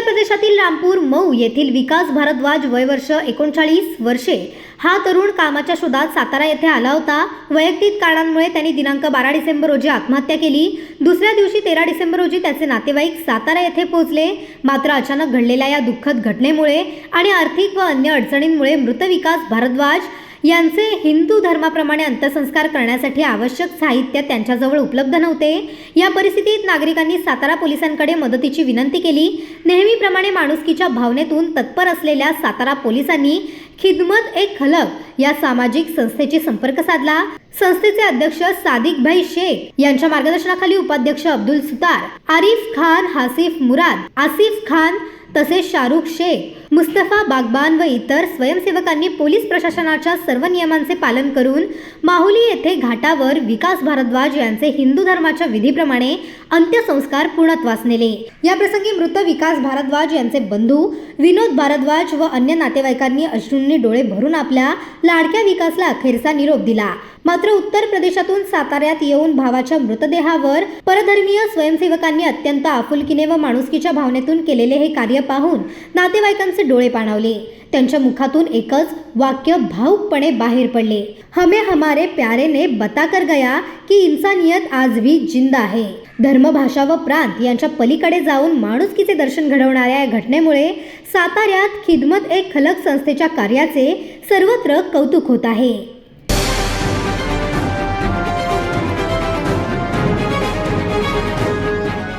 प्रदेशातील रामपूर मऊ येथील विकास भारद्वाज वय वर्ष 39 वर्षे हा तरुण कामाच्या शोधात सातारा येथे आला होता। वैयक्तिक कारणांमुळे त्यांनी दिनांक 12 डिसेंबर रोजी आत्महत्या केली। दुसऱ्या दिवशी 13 डिसेंबर रोजी त्याचे नातेवाईक सातारा येथे पोहोचले। मात्र अचानक घडलेल्या या दुःखद घटनेमुळे आणि आर्थिक व अन्य अडचणींमुळे मृत विकास भारद्वाज यांचे हिंदू धर्माप्रमाणे अंत्यसंस्कार करण्यासाठी आवश्यक साहित्य त्यांच्याजवळ उपलब्ध नव्हते। या परिस्थितीत नागरिकांनी सातारा पोलिसांकडे मदतीची विनंती केली। नेहमीप्रमाणे माणुसकीच्या भावनेतून तत्पर असलेल्या सातारा पोलिसांनी खिदमत एक खलक या सामाजिक संस्थेशी संपर्क साधला। संस्थेचे अध्यक्ष सादिक भाई शेख यांच्या मार्गदर्शनाखाली उपाध्यक्ष अब्दुल सुतार, आरिफ खान, हासिफ मुराद, आसिफ खान तसेच शाहरुख शेख, मुस्तफा बागबान व इतर स्वयंसेवकांनी पोलीस प्रशासनाच्या सर्व नियमांचे पालन करून माहुली येथे घाटावर विकास भारद्वाज यांचे हिंदू धर्माच्या विधीप्रमाणे अंत्यसंस्कार पूर्णत्वास नेले। या प्रसंगी मृत विकास भारद्वाज यांचे बंधू विनोद भारद्वाज व अन्य नातेवाईकांनी अश्रूंनी डोळे भरून आपल्या लाडक्या विकासला अखेरचा निरोप दिला। मात्र उत्तर प्रदेशातून साताऱ्यात येऊन भावाच्या मृतदेहावर परधर्मीय स्वयंसेवकांनी अत्यंत आपुलकीने व माणुसकीच्या भावनेतून केलेले हे कार्य पाहून नातेवाईकांचे डोळे पाणावले। त्यांच्या मुखातून एकच वाक्य भावुकपणे बाहेर पडले, हमें हमारे प्यारे ने बता कर गया की इंसानियत आज भी जिंदा है। धर्म, भाषा व प्रांत यांच्या पलीकडे जाऊन माणुसकीचे दर्शन घडवणाऱ्या या घटनेमुळे साताऱ्यात खिदमत एक खलक संस्थेच्या कार्याचे सर्वत्र कौतुक होत आहे।